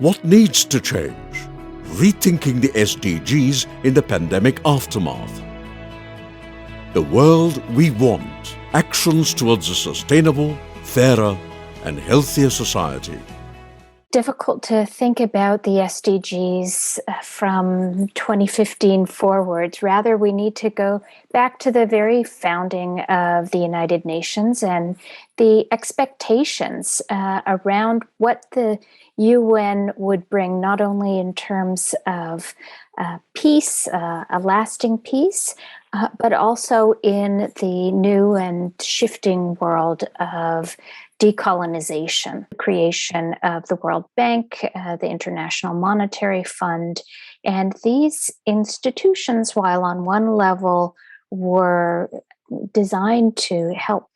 What needs to change? Rethinking the SDGs in the pandemic aftermath. The world we want. Actions towards a sustainable, fairer, and healthier society. Difficult to think about the SDGs from 2015 forwards. Rather, we need to go back to the very founding of the United Nations and the expectations around what the UN would bring, not only in terms of peace, a lasting peace, but also in the new and shifting world of decolonization, creation of the World Bank, the International Monetary Fund. And these institutions, while on one level were designed to help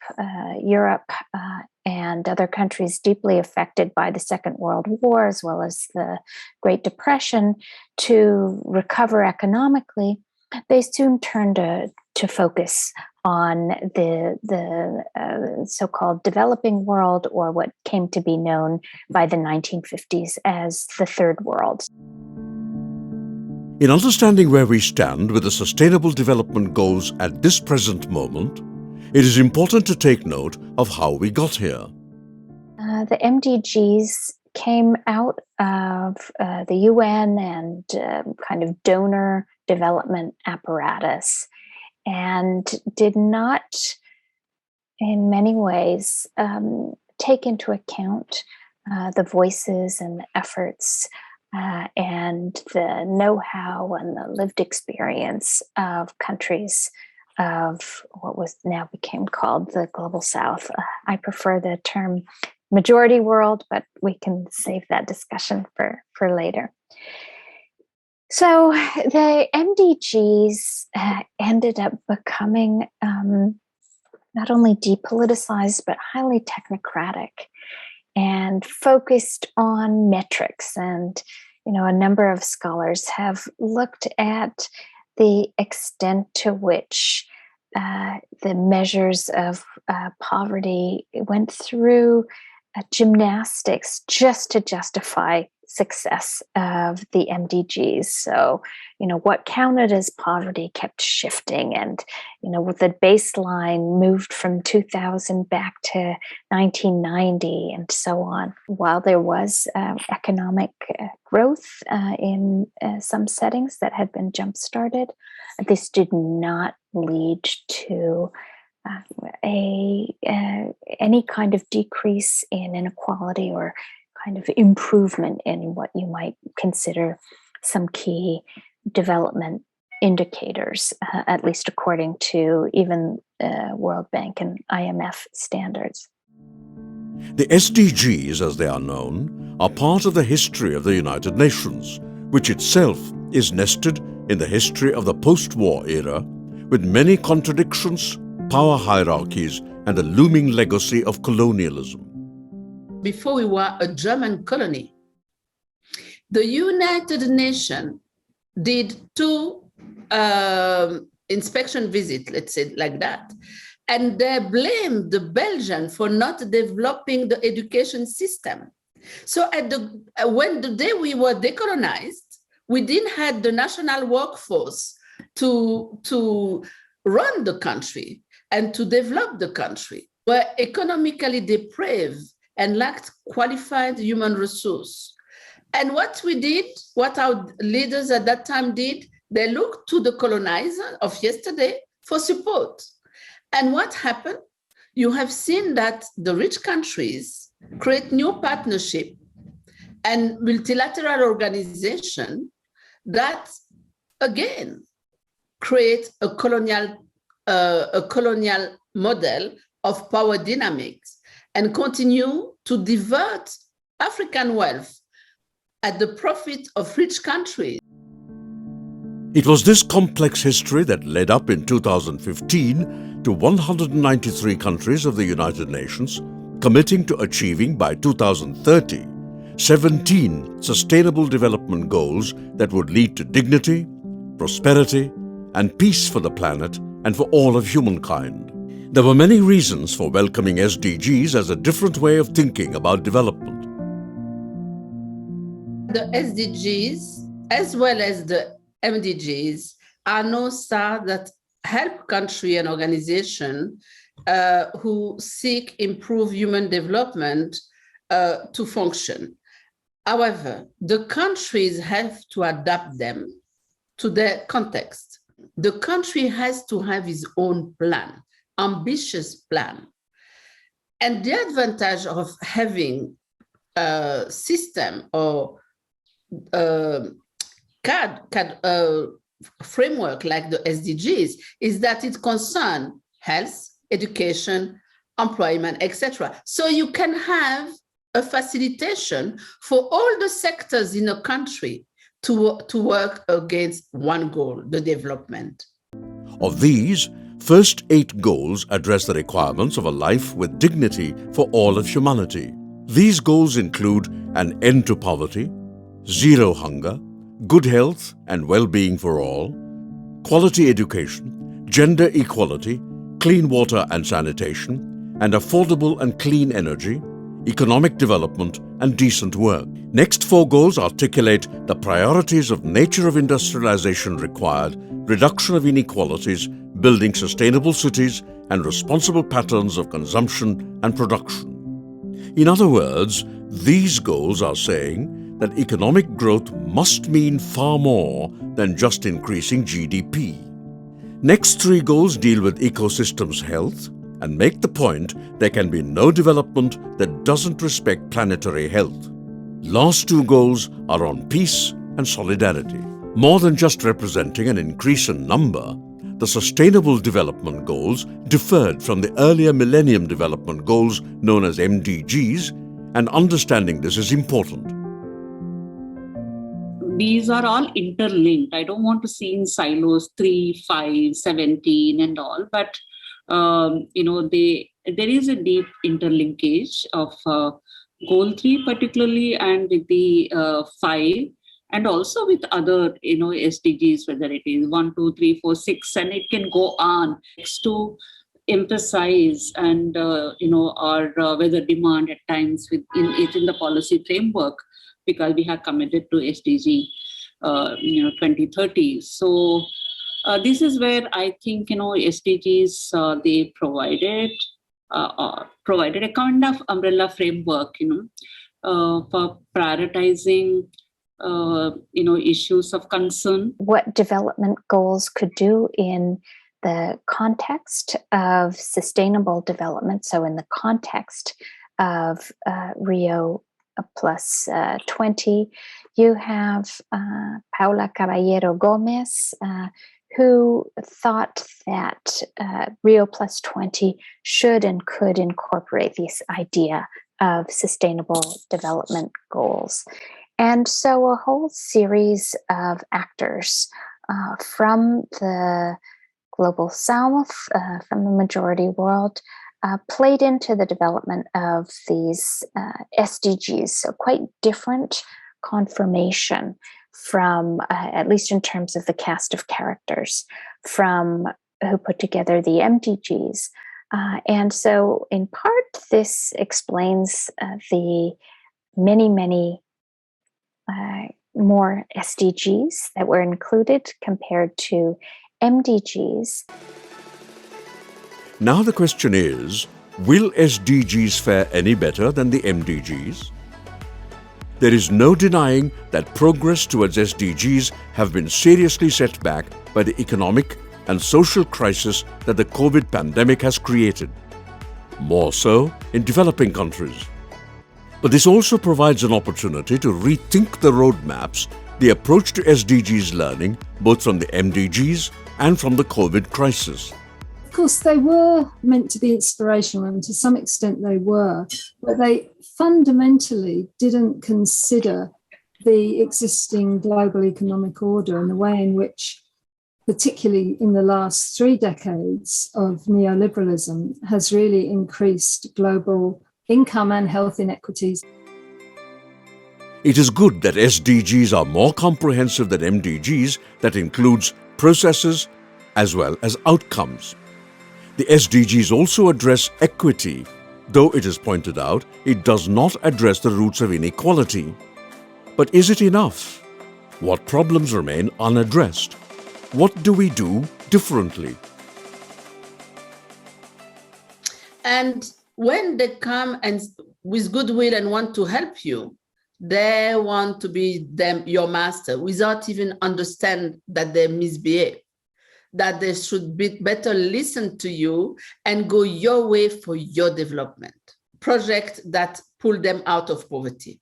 Europe and other countries deeply affected by the Second World War, as well as the Great Depression, to recover economically, they soon turned to focus on the so-called developing world, or what came to be known by the 1950s as the Third World. In understanding where we stand with the Sustainable Development Goals at this present moment, it is important to take note of how we got here. The MDGs came out of the UN and kind of donor development apparatus, and did not, in many ways, take into account the voices and the efforts and the know-how and the lived experience of countries of what was now became called the Global South. I prefer the term majority world, but we can save that discussion for later. So the MDGs ended up becoming not only depoliticized, but highly technocratic and focused on metrics. And, a number of scholars have looked at the extent to which the measures of poverty went through gymnastics just to justify success of the MDGs. So, what counted as poverty kept shifting, and, with the baseline moved from 2000 back to 1990 and so on. While there was economic growth in some settings that had been jump-started, this did not lead to any kind of decrease in inequality or kind of improvement in what you might consider some key development indicators, at least according to even World Bank and IMF standards. The SDGs, as they are known, are part of the history of the United Nations, which itself is nested in the history of the post-war era, with many contradictions, power hierarchies, and a looming legacy of colonialism. Before we were a German colony, the United Nations did two inspection visits, let's say like that, and they blamed the Belgians for not developing the education system. So when the day we were decolonized, we didn't have the national workforce to run the country and to develop the country. We're economically depraved and lacked qualified human resource. And what we did, what our leaders at that time did, they looked to the colonizer of yesterday for support. And what happened? You have seen that the rich countries create new partnership and multilateral organization that, again, create a colonial model of power dynamics and continue to divert African wealth at the profit of rich countries. It was this complex history that led up in 2015 to 193 countries of the United Nations committing to achieving by 2030 17 Sustainable Development Goals that would lead to dignity, prosperity, and peace for the planet and for all of humankind. There were many reasons for welcoming SDGs as a different way of thinking about development. The SDGs as well as the MDGs are NOSA that help country and organization who seek improve human development to function. However, the countries have to adapt them to their context. The country has to have its own plan, ambitious plan. And the advantage of having a system or framework like the SDGs is that it concerns health, education, employment, etc. So you can have a facilitation for all the sectors in a country to work against one goal, the development. Of these, first 8 goals address the requirements of a life with dignity for all of humanity. These goals include an end to poverty, zero hunger, good health and well-being for all, quality education, gender equality, clean water and sanitation, and affordable and clean energy, economic development and decent work. Next 4 goals articulate the priorities of nature of industrialization required, reduction of inequalities, building sustainable cities, and responsible patterns of consumption and production. In other words, these goals are saying that economic growth must mean far more than just increasing GDP. Next 3 goals deal with ecosystems' health and make the point there can be no development that doesn't respect planetary health. Last 2 goals are on peace and solidarity. More than just representing an increase in number, the Sustainable Development Goals differed from the earlier Millennium Development Goals known as MDGs, and understanding this is important. These are all interlinked. I don't want to see in silos 3, 5, 17 and all, but there is a deep interlinkage of goal 3 particularly, and with the 5, and also with other SDGs, whether it is 1, 2, 3, 4, 6, and it can go on to emphasize and or whether demand at times within the policy framework, because we have committed to SDG 2030. So this is where I think SDGs they provided a kind of umbrella framework for prioritizing issues of concern. What development goals could do in the context of sustainable development, so in the context of Rio plus 20, you have Paula Caballero Gomez, who thought that Rio plus 20 should and could incorporate this idea of sustainable development goals. And so a whole series of actors from the global south, from the majority world, played into the development of these SDGs. So quite different confirmation from, at least in terms of the cast of characters, from who put together the MDGs. And so in part, this explains the many more SDGs that were included compared to MDGs. Now the question is, will SDGs fare any better than the MDGs? There is no denying that progress towards SDGs have been seriously set back by the economic and social crisis that the COVID pandemic has created, more so in developing countries. But this also provides an opportunity to rethink the roadmaps, the approach to SDGs learning, both from the MDGs and from the COVID crisis. Of course, they were meant to be inspirational, and to some extent they were, but they fundamentally didn't consider the existing global economic order and the way in which, particularly in the last 3 decades of neoliberalism, has really increased global income and health inequities. It is good that SDGs are more comprehensive than MDGs, that includes processes as well as outcomes. The SDGs also address equity, though it is pointed out it does not address the roots of inequality. But is it enough? What problems remain unaddressed? What do we do differently? And when they come and with goodwill and want to help you, they want to be your master without even understand that they misbehave, that they should be better listen to you and go your way for your development. Projects that pull them out of poverty.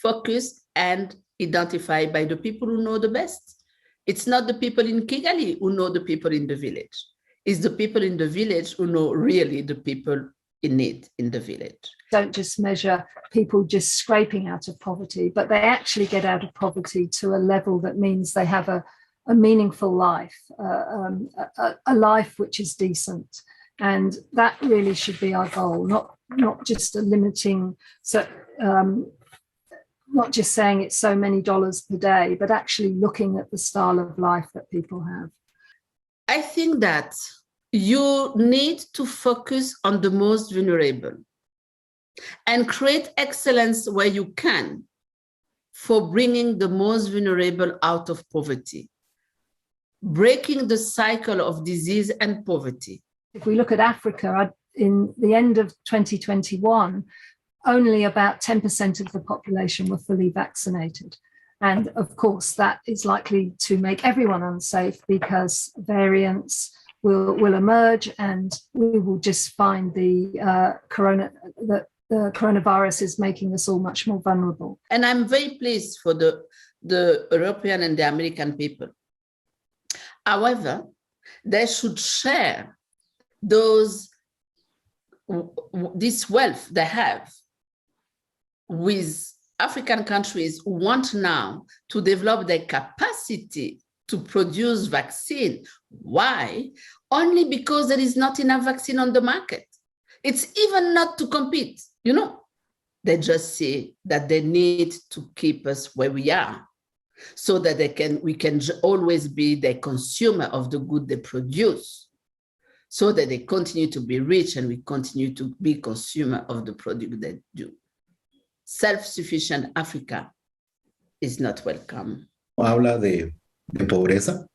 Focus and identify by the people who know the best. It's not the people in Kigali who know the people in the village. It's the people in the village who know really the people in need in the village. Don't just measure people just scraping out of poverty, but they actually get out of poverty to a level that means they have a meaningful life, a life which is decent. And that really should be our goal, not just a limiting, not just saying it's so many dollars per day, but actually looking at the style of life that people have. I think that you need to focus on the most vulnerable and create excellence where you can for bringing the most vulnerable out of poverty, breaking the cycle of disease and poverty. If we look at Africa, in the end of 2021, only about 10% of the population were fully vaccinated. And of course, that is likely to make everyone unsafe because variants will emerge and we will just find the coronavirus is making us all much more vulnerable. And I'm very pleased for the European and the American people. However, they should share this wealth they have with African countries who want now to develop their capacity to produce vaccine. Why? Only because there is not enough vaccine on the market. It's even not to compete, They just say that they need to keep us where we are so that we can always be the consumer of the good they produce, so that they continue to be rich and we continue to be consumer of the product they do. Self-sufficient Africa is not welcome. Habla de pobreza.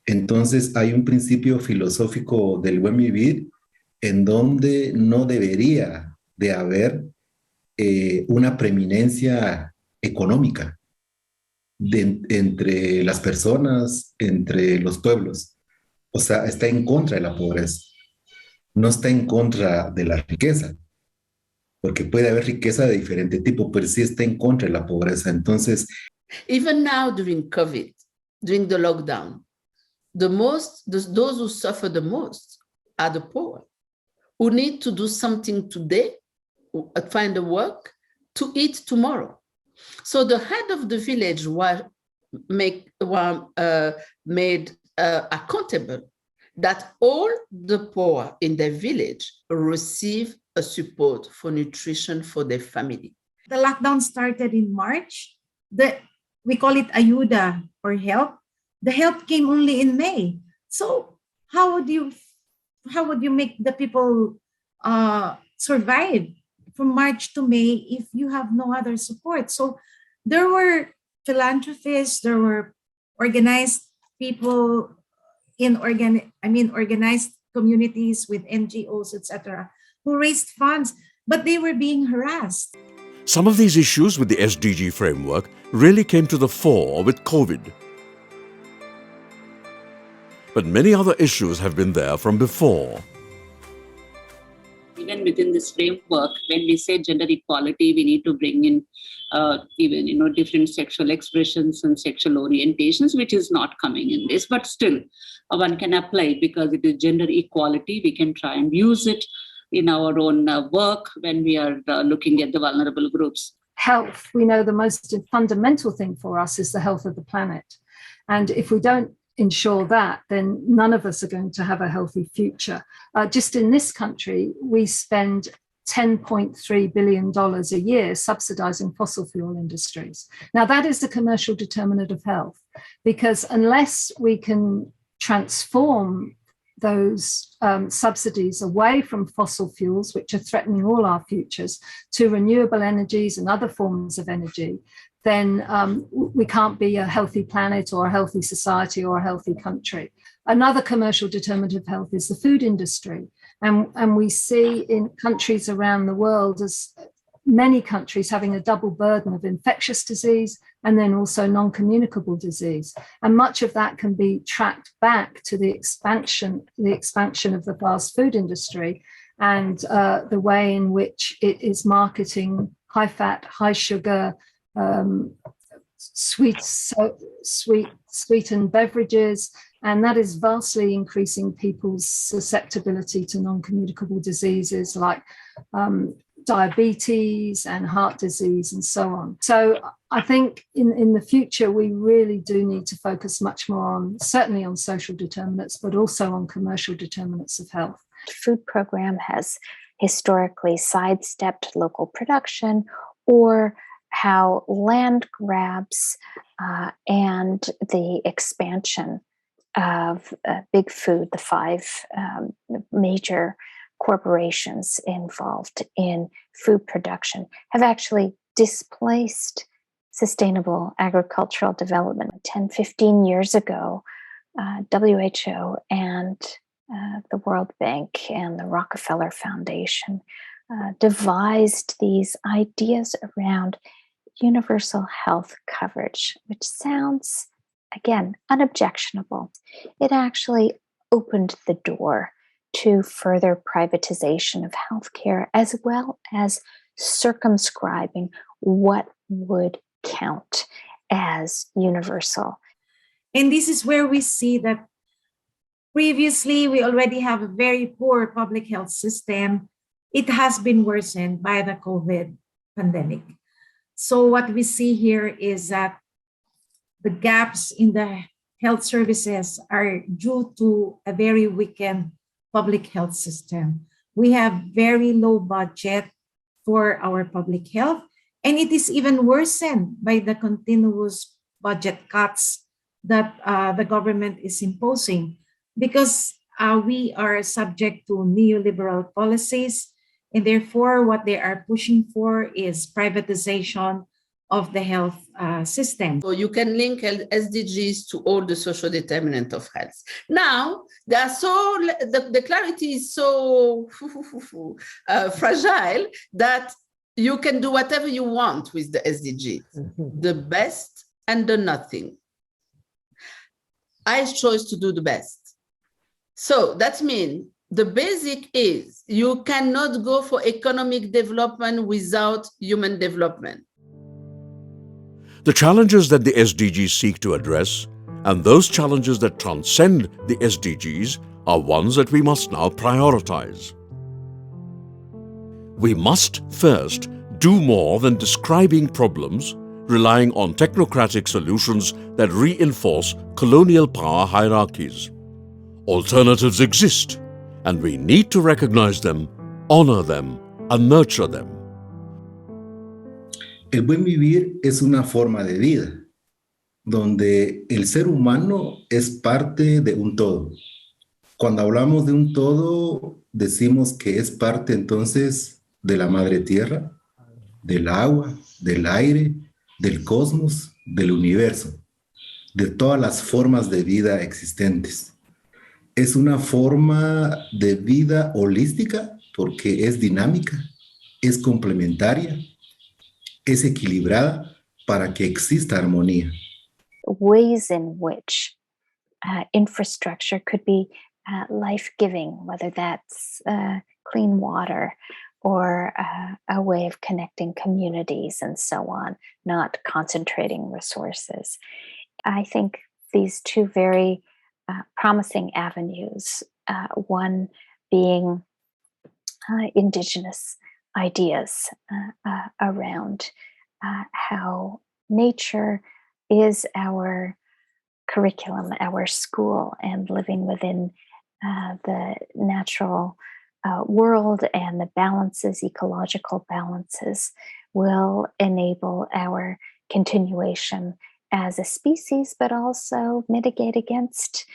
Entonces hay un principio filosófico del buen vivir en donde no debería de haber una preeminencia económica entre las personas, entre los pueblos. O sea, está en contra de la pobreza. No está en contra de la riqueza, porque puede haber riqueza de diferente tipo, pero sí está en contra de la pobreza. Entonces, even now during COVID, during the lockdown, those who suffer the most are the poor, who need to do something today, find a work to eat tomorrow. So the head of the village was made accountable that all the poor in their village receive a support for nutrition for their family. The lockdown started in March. We call it ayuda or help. The help came only in May. So how would you make the people survive from March to May if you have no other support? So there were philanthropists, there were organized people in organized communities with NGOs, etc., who raised funds, but they were being harassed. Some of these issues with the SDG framework really came to the fore with COVID. But many other issues have been there from before. Even within this framework, when we say gender equality, we need to bring in even different sexual expressions and sexual orientations, which is not coming in this. But still, one can apply because it is gender equality. We can try and use it in our own work when we are looking at the vulnerable groups. Health, we know the most fundamental thing for us is the health of the planet. And if we don't ensure that, then none of us are going to have a healthy future. Just in this country, we spend $10.3 billion a year subsidizing fossil fuel industries. Now, that is the commercial determinant of health, because unless we can transform those subsidies away from fossil fuels, which are threatening all our futures, to renewable energies and other forms of energy, then we can't be a healthy planet or a healthy society or a healthy country. Another commercial determinant of health is the food industry. And we see in countries around the world, as many countries having a double burden of infectious disease and then also non-communicable disease. And much of that can be tracked back to the expansion of the fast food industry and the way in which it is marketing high fat, high sugar, sweetened beverages, and that is vastly increasing people's susceptibility to non-communicable diseases like diabetes and heart disease and so on. So I think in the future, we really do need to focus much more on, certainly on social determinants, but also on commercial determinants of health. The food program has historically sidestepped local production or how land grabs and the expansion of big food, the five major corporations involved in food production, have actually displaced sustainable agricultural development. 10, 15 years ago, WHO and the World Bank and the Rockefeller Foundation devised these ideas around universal health coverage, which sounds, again, unobjectionable. It actually opened the door to further privatization of healthcare, as well as circumscribing what would count as universal. And this is where we see that previously we already have a very poor public health system. It has been worsened by the COVID pandemic. So what we see here is that the gaps in the health services are due to a very weakened public health system. We have very low budget for our public health, and it is even worsened by the continuous budget cuts that the government is imposing, because we are subject to neoliberal policies, and therefore what they are pushing for is privatization of the health system. So you can link SDGs to all the social determinants of health. Now, they are so, the clarity is so fragile that you can do whatever you want with the SDGs, the best and the nothing. I chose to do the best. So that means the basic is you cannot go for economic development without human development. The challenges that the SDGs seek to address, and those challenges that transcend the SDGs, are ones that we must now prioritize. We must first do more than describing problems, relying on technocratic solutions that reinforce colonial power hierarchies. Alternatives exist, and we need to recognize them, honor them, and nurture them. El buen vivir es una forma de vida, donde el ser humano es parte de un todo. Cuando hablamos de un todo, decimos que es parte entonces de la madre tierra, del agua, del aire, del cosmos, del universo, de todas las formas de vida existentes. Es una forma de vida holística porque es dinámica, es complementaria, es equilibrada para que exista armonía. Ways in which infrastructure could be life-giving, whether that's clean water or a way of connecting communities and so on, not concentrating resources. I think these two very promising avenues, one being indigenous ideas around how nature is our curriculum, our school, and living within the natural world and the balances, ecological balances, will enable our continuation as a species, but also mitigate against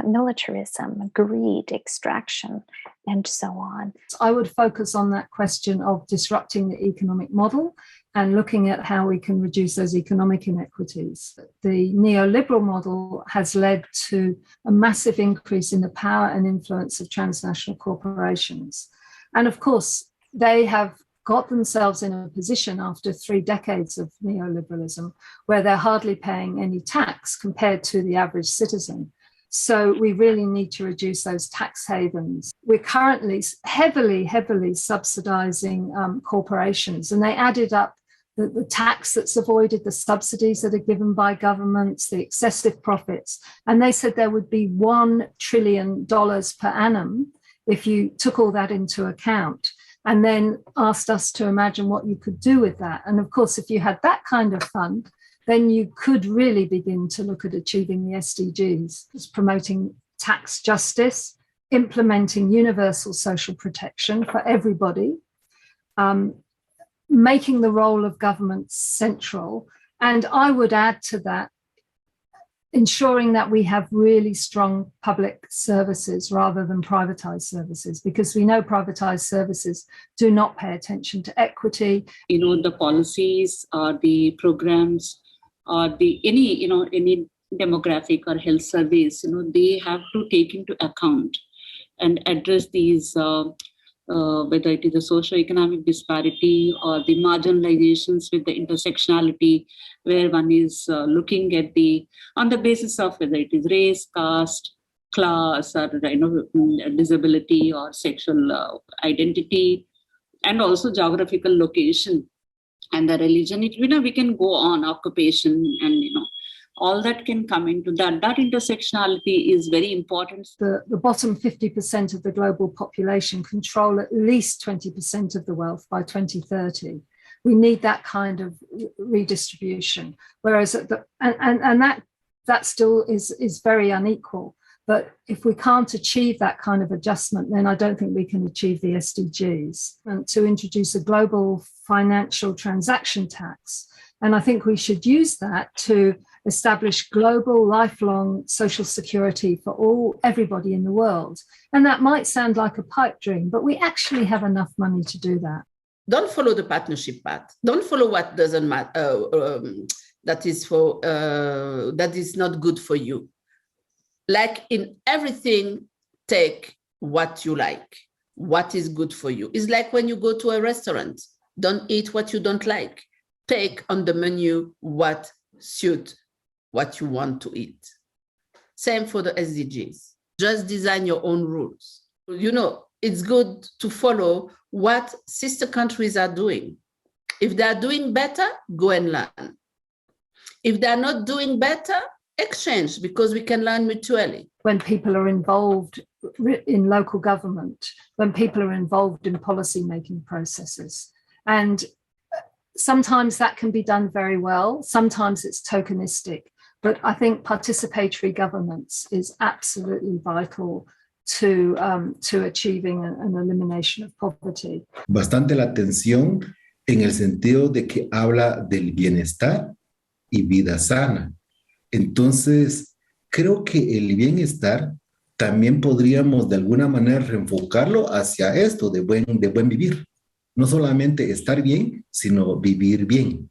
militarism, greed, extraction, and so on. I would focus on that question of disrupting the economic model and looking at how we can reduce those economic inequities. The neoliberal model has led to a massive increase in the power and influence of transnational corporations. And of course, they have got themselves in a position after 3 decades of neoliberalism where they're hardly paying any tax compared to the average citizen. So we really need to reduce those tax havens. We're currently heavily subsidizing corporations, and they added up the tax that's avoided, the subsidies that are given by governments, the excessive profits. And they said there would be $1 trillion per annum if you took all that into account, and then asked us to imagine what you could do with that. And of course, if you had that kind of fund, then you could really begin to look at achieving the SDGs. It's promoting tax justice, implementing universal social protection for everybody, making the role of government central. And I would add to that, ensuring that we have really strong public services rather than privatized services, because we know privatized services do not pay attention to equity. The policies or the programs or any demographic or health surveys, they have to take into account and address these, whether it is the socio-economic disparity or the marginalizations with the intersectionality, where one is looking at on the basis of whether it is race, caste, class, or disability or sexual identity, and also geographical location and the religion. We can go on, occupation, and all that can come into that. That intersectionality is very important. The bottom 50% of the global population control at least 20% of the wealth by 2030. We need that kind of redistribution. Whereas that still is very unequal. But if we can't achieve that kind of adjustment, then I don't think we can achieve the SDGs. And to introduce a global financial transaction tax. And I think we should use that to establish global, lifelong social security for everybody in the world. And that might sound like a pipe dream, but we actually have enough money to do that. Don't follow the partnership path. Don't follow what doesn't matter. That is not good for you. Like in everything, take what you like, what is good for you. It's like when you go to a restaurant, don't eat what you don't like. Take on the menu what suits what you want to eat. Same for the SDGs. Just design your own rules. It's good to follow what sister countries are doing. If they're doing better, go and learn. If they're not doing better, exchange, because we can learn mutually. When people are involved in local government, when people are involved in policy-making processes. And sometimes that can be done very well. Sometimes it's tokenistic. But I think participatory governance is absolutely vital to achieving an elimination of poverty. Bastante la atención en el sentido de que habla del bienestar y vida sana. Entonces, creo que el bienestar también podríamos de alguna manera reenfocarlo hacia esto de buen vivir. No solamente estar bien, sino vivir bien.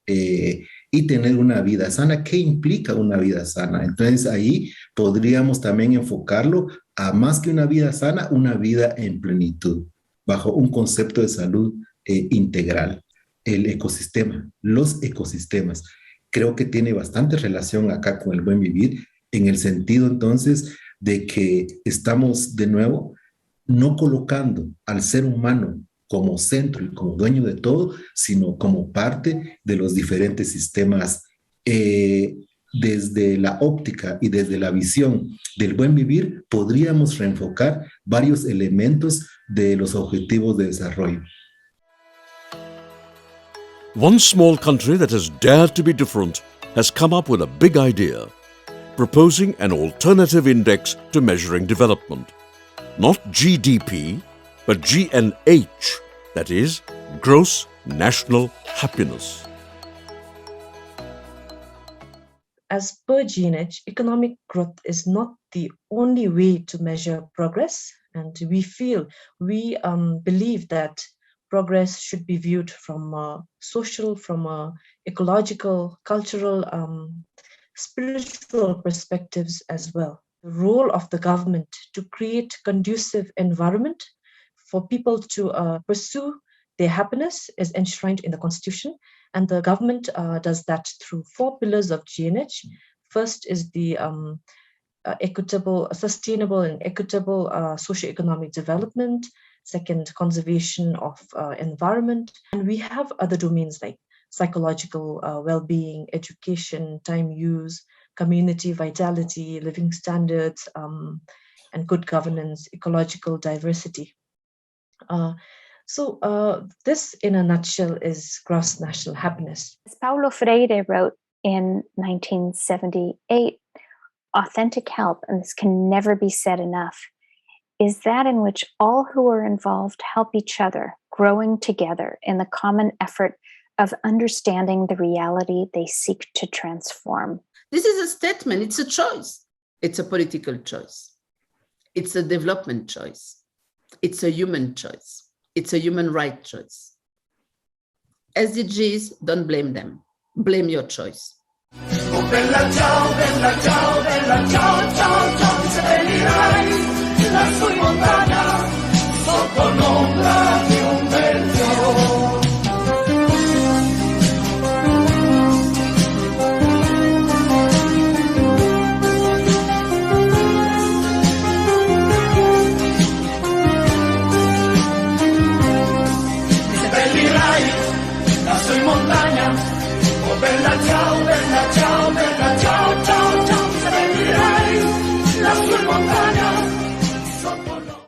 Y tener una vida sana. ¿Qué implica una vida sana? Entonces ahí podríamos también enfocarlo a más que una vida sana, una vida en plenitud, bajo un concepto de salud integral. El ecosistema, los ecosistemas, creo que tiene bastante relación acá con el buen vivir, en el sentido entonces de que estamos de nuevo no colocando al ser humano como centro y como dueño de todo, sino como parte de los diferentes sistemas. Desde la óptica y desde la visión del buen vivir, podríamos reenfocar varios elementos de los objetivos de desarrollo. One small country that has dared to be different has come up with a big idea, proposing an alternative index to measuring development. Not GDP, but GNH, that is, gross national happiness. As per GNH, economic growth is not the only way to measure progress, and we believe that progress should be viewed from a social, from a ecological, cultural, spiritual perspectives as well. The role of the government to create conducive environment for people to pursue their happiness is enshrined in the Constitution, and the government does that through 4 pillars of GNH. First is the equitable, sustainable and equitable socioeconomic development. Second, conservation of environment. And we have other domains like psychological well-being, education, time use, community vitality, living standards, and good governance, ecological diversity. So this, in a nutshell, is gross national happiness. As Paulo Freire wrote in 1978, authentic help, and this can never be said enough, is that in which all who are involved help each other, growing together in the common effort of understanding the reality they seek to transform. This is a statement, it's a choice. It's a political choice. It's a development choice. It's a human choice. It's a human right choice. SDGs, don't blame them. Blame your choice. Oh, bella ciao, bella ciao, bella ciao, ciao, ciao, seppellirai lassù in montagna sotto l'ombra di un bel fiore. Mi seppellirai lassù in montagna. Oh, bella ciao, bella ciao, bella ciao.